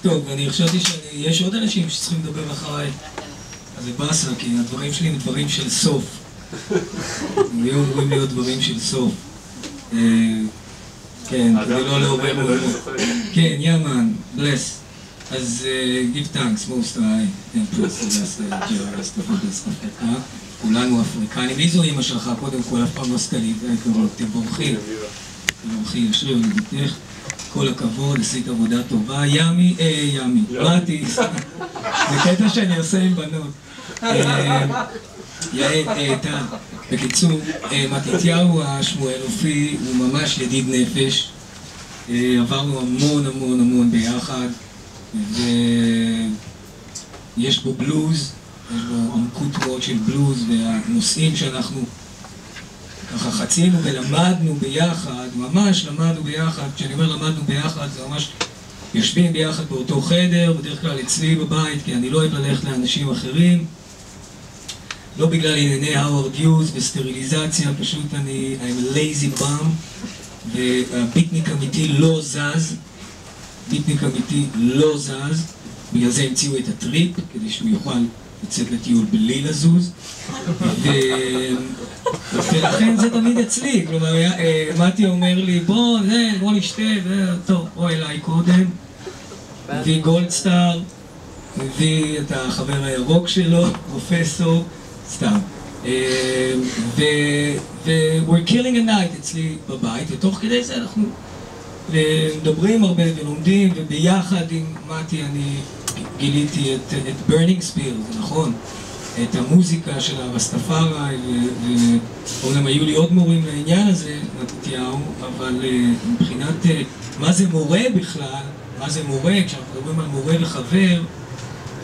טוב, אני חשבתי שיש עוד אנשים שצריכים לדבר אחריי. אז זה באסה, כי הדברים שלי הם דברים של סוף. היום אומרים להיות דברים של סוף. כן, זה לא לעורר מאוד. כן, יאמן, bless. אז give thanks most high empress, כולנו אפריקנים. מי זו אמא שלך? קודם כל, אף פעם לא סקלית, אתם בורחים. ישריו לביתך. כל הכבוד, עשית עבודה טובה. ימי, מתי. זה קטע שאני עושה עם בנות. יעל, טל. בקיצור, מתתיהו השמואלופי הוא ממש ידיד נפש. עברנו המון ביחד. ויש בו בלוז, יש בו עמקות מאוד של בלוז, והנושאים שאנחנו ככה חצינו ולמדנו ביחד, ממש למדנו ביחד. כשאני אומר למדנו ביחד, זה ממש יושבים ביחד באותו חדר, בדרך כלל אצלי בבית, כי אני לא אוהב ללכת לאנשים אחרים. לא בגלל ענייני האוורד יוז וסטריליזציה, פשוט I'm a lazy bum, והביטניק אמיתי לא זז. ביטניק אמיתי לא זז, בגלל זה המציאו את הטריפ, כדי שהוא יוכל לצאת לטיול בלי לזוז. ולכן זה תמיד אצלי, כלומר, מתי אומר לי, בוא נשתה, טוב, בוא אליי קודם. מביא גולדסטאר, מביא את החבר הירוק שלו, פרופסור, סתם. we're killing a night אצלי בבית, ותוך כדי זה אנחנו מדברים הרבה ולומדים, וביחד עם מתי אני גיליתי את ברנינג ספיר, זה נכון, את המוזיקה של הרסטפארי, ואומנם היו לי עוד מורים לעניין הזה, מתתיהו, אבל מבחינת מה זה מורה בכלל, מה זה מורה, כשאנחנו מדברים על מורה וחבר,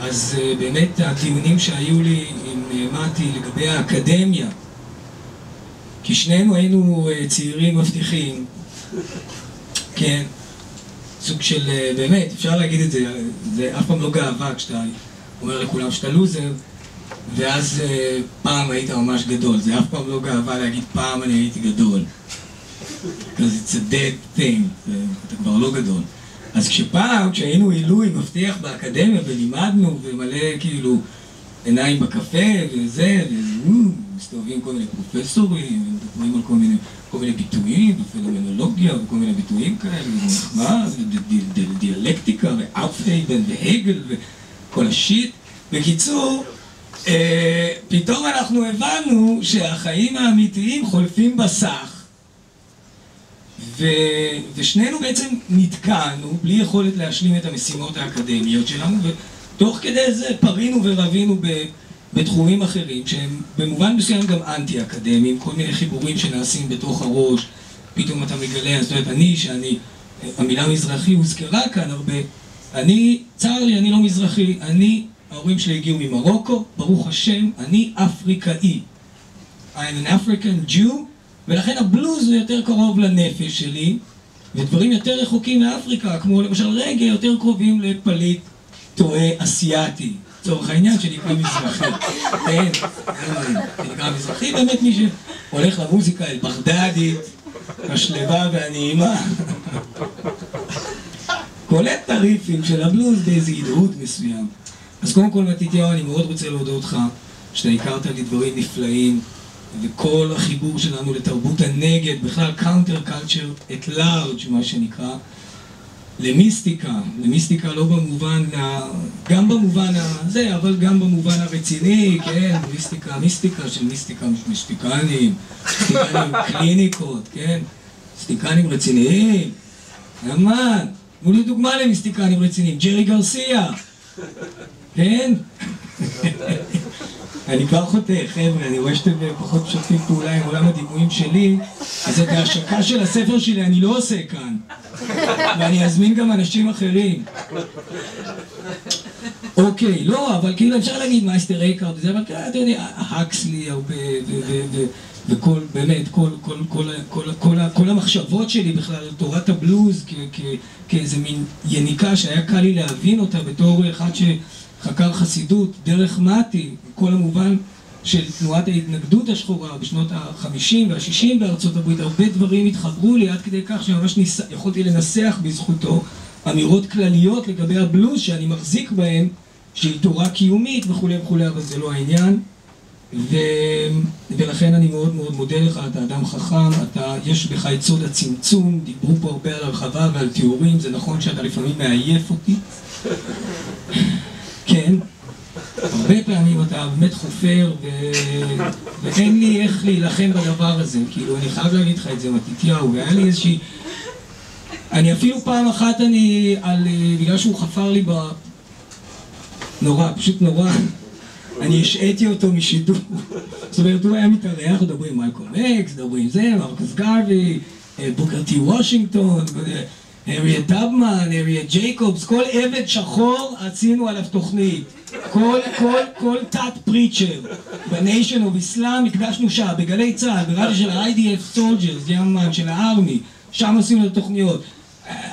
אז באמת הטיעונים שהיו לי עם מתי לגבי האקדמיה, כי שנינו היינו צעירים מבטיחים, כן, סוג של, באמת, אפשר להגיד את זה, זה אף פעם לא גאווה כשאתה אומר לכולם שאתה לוזר, ואז פעם היית ממש גדול, זה אף פעם לא גאווה להגיד פעם אני הייתי גדול. because it's a dead thing, אתה כבר לא גדול. אז כשהיינו עילוי מבטיח באקדמיה ולימדנו ומלא כאילו עיניים בקפה וזה, מסתובבים כל מיני פרופסורים, ומדברים על כל מיני ביטויים, ופנומנולוגיה וכל מיני ביטויים כאלה, ונחמד, ודיאלקטיקה, ואופהייבן, והגל, וכל השיט. בקיצור, פתאום אנחנו הבנו שהחיים האמיתיים חולפים בסך, ושנינו בעצם נתקענו, בלי יכולת להשלים את המשימות האקדמיות שלנו, ותוך כדי זה פרינו ורבינו בתחומים אחרים, שהם במובן מסוים גם אנטי-אקדמיים, כל מיני חיבורים שנעשים בתוך הראש, פתאום אתה מגלה, זאת אומרת, המילה מזרחי הוזכרה כאן הרבה, צר לי, אני לא מזרחי, ההורים שלי הגיעו ממרוקו, ברוך השם, אני אפריקאי. I'm an African Jew, ולכן הבלוז הוא יותר קרוב לנפש שלי, ודברים יותר רחוקים מאפריקה, כמו למשל רגע יותר קרובים לפליט טועה אסיאטי. לצורך העניין שנקרא מזרחי. כן, שנקרא מזרחי, באמת מי שהולך למוזיקה אל-בגדדית, השלווה והנעימה. קולט טריפים של הבלוז באיזו ידעות מסוים. אז קודם כל מתתיהו, אני מאוד רוצה להודות לך, שאתה הכרת לי דברים נפלאים, וכל החיבור שלנו לתרבות הנגד, בכלל קאונטר קלצ'ר את לארג' מה שנקרא, למיסטיקה לא במובן, גם במובן הזה, אבל גם במובן הרציני, כן, מיסטיקה של מיסטיקנים קליניקות, כן, מיסטיקנים רציניים, אמן, תנו לי דוגמה למיסטיקנים רציניים, ג'רי גרסיה, כן? אני כבר חוטא, חבר'ה, אני רואה שאתם פחות משתפים פעולה עם עולם הדימויים שלי, אז את ההשקה של הספר שלי אני לא עושה כאן, ואני אזמין גם אנשים אחרים. אוקיי, לא, אבל כאילו אפשר להגיד מייסטר רייקארד וזה, אבל אתה יודע, הקסלי הרבה, וכל, באמת, כל המחשבות שלי בכלל על תורת הבלוז כאיזה מין יניקה שהיה קל לי להבין אותה בתור אחד שחקר חסידות דרך מתי, כל המובן של תנועת ההתנגדות השחורה בשנות ה-50 וה-60 בארצות הברית, הרבה דברים התחברו לי עד כדי כך שממש יכולתי לנסח בזכותו אמירות כלליות לגבי הבלוז שאני מחזיק בהן, שהיא תורה קיומית וכולי וכולי, אבל זה לא העניין. ולכן אני מאוד מאוד מודה לך, אתה אדם חכם, יש בך את סוד הצמצום, דיברו פה הרבה על הרחבה ועל תיאורים, זה נכון שאתה לפעמים מעייף אותי. כן, הרבה פעמים אתה באמת חופר ואין לי איך להילחם בדבר הזה, כאילו אני חייב להגיד לך את זה מתתיהו, והיה לי איזושהי... אני אפילו פעם אחת בגלל שהוא חפר לי נורא, פשוט נורא, אני השעיתי אותו משידור. זאת אומרת, הוא היה מתארח, מדברים מייקל מקס, מדברים זה, מרקוס גרבי, בוקר טי וושינגטון, אריה טאבמן, אריה ג'ייקובס, כל עבד שחור עשינו עליו תוכנית. כל תת פריצ'ר בניישן אוף איסלאם הקדשנו שעה, בגלי צה"ל, ברדיו של ה-IDF Soldiers, יאמן של הארמי, שם עשינו את התוכניות.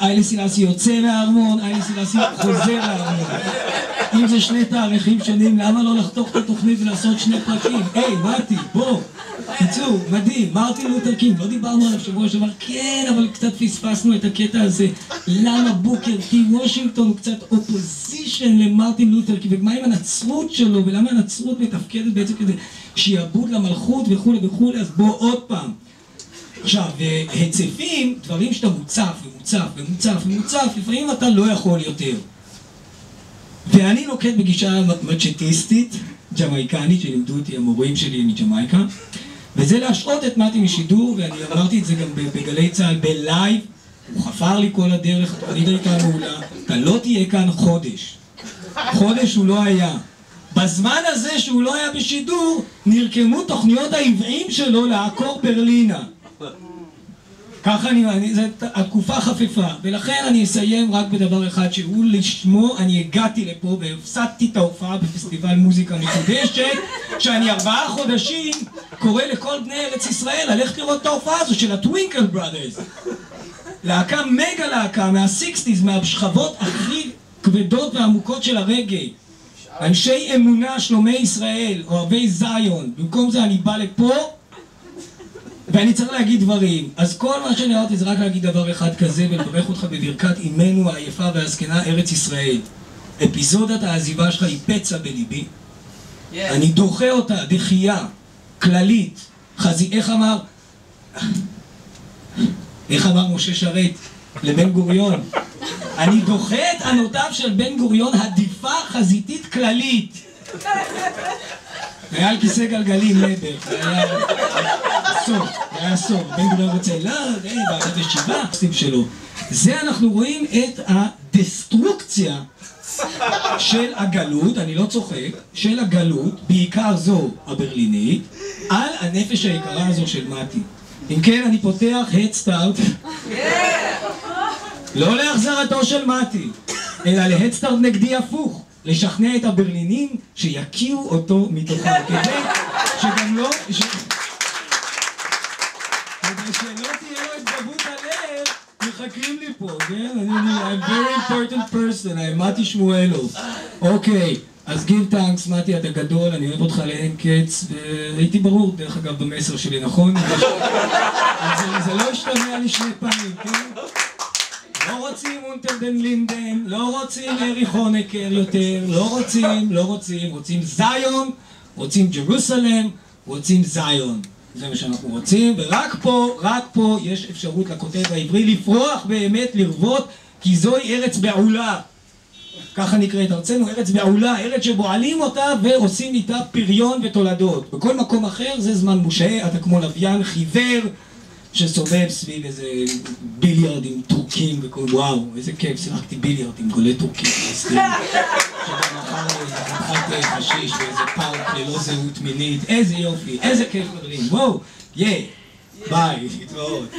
איילה סילאסי יוצא מהארמון, איילה סילאסי חוזר מהארמון. אם זה שני תאריכים שונים, למה לא לחתוך את התוכנית ולעשות שני פרקים? היי, מתי, בוא. קיצור, מדהים, מרטין לותר קינג, לא דיברנו עליו שבוע שעבר, כן, אבל קצת פספסנו את הקטע הזה. למה בוקר טי וושינגטון הוא קצת אופוזישן למרטין לותר קינג, ומה עם הנצרות שלו, ולמה הנצרות מתפקדת בעצם כזה שיעבוד למלכות וכו' וכו', אז בוא עוד פעם. עכשיו, הצפים, דברים שאתה מוצף ומוצף ומוצף ומוצף, לפעמים אתה לא יכול יותר. ואני נוקט בגישה מצ'טיסטית, ג'מייקנית, שלימדו אותי המורים שלי מג'מייקה, וזה להשעות את מתי משידור, ואני אמרתי את זה גם בגלי צה"ל בלייב, הוא חפר לי כל הדרך, התוכנית הייתה מעולה, אתה לא תהיה כאן חודש. חודש הוא לא היה. בזמן הזה שהוא לא היה בשידור, נרקמו תוכניות העבריים שלו לעקור ברלינה. ככה זו התקופה חפיפה, ולכן אני אסיים רק בדבר אחד שהוא לשמו אני הגעתי לפה והפסדתי את ההופעה בפסטיבל מוזיקה מקודשת, שאני 4 חודשים קורא לכל בני ארץ ישראל ללכת לראות את ההופעה הזו של הטווינקל בראדרס. להקה מגה להקה מה-60s, מהשכבות הכי כבדות ועמוקות של הרגעי. אנשי אמונה, שלומי ישראל, אוהבי זיון. במקום זה אני בא לפה ואני צריך להגיד דברים, אז כל מה שאני אמרתי זה רק להגיד דבר אחד כזה ולברך אותך בברכת אימנו העייפה והזקנה ארץ ישראל. אפיזודת העזיבה שלך היא פצע בליבי. אני דוחה אותה, דחייה, כללית, איך אמר משה שרת לבן גוריון? אני דוחה את ענותיו של בן גוריון הדיפה חזיתית כללית. היה על כיסא גלגלים נדר, זה היה סוף, בן גוריון רוצה, לא, בעדת ישיבה, שלו. זה אנחנו רואים את הדסטרוקציה של הגלות, אני לא צוחק, של הגלות, בעיקר זו הברלינית, על הנפש היקרה הזו של מתי. אם כן, אני פותח Head Start, לא להחזרתו של מתי, אלא ל-Head Start נגדי הפוך. לשכנע את הברלינים שיקיעו אותו מתוכם, כדי שגם לא... כדי שלא תהיה לו את גבות הלב, מחכים לי פה, כן? I'm very important person, I'm מתי שמואלוב. אוקיי, אז give thanks, מתי, אתה גדול, אני אוהב אותך לאין קץ, והייתי ברור, דרך אגב, במסר שלי, נכון? זה לא השתמע לי 2 פעמים, כן? לא רוצים אונטר דן לינדן, לא רוצים אריך הונקר יותר, לא רוצים זיון, רוצים ג'רוסלם, רוצים זיון. זה מה שאנחנו רוצים, ורק פה יש אפשרות לכותב העברי לפרוח באמת, לרוות, כי זוהי ארץ בעולה. ככה נקראת ארצנו, ארץ בעולה, ארץ שבועלים אותה ועושים איתה פריון ותולדות. בכל מקום אחר זה זמן מושעה, אתה כמו לוויין חיוור, שסובב סביב איזה ביליארד עם טורקים וכל וואו, איזה כיף, שיחקתי ביליארד עם גולי טורקים שגם אחר איזה חתיכת חשיש ואיזה פארק ללא זהות מינית, איזה יופי, איזה כיף מדברים, וואו, ביי, התראות.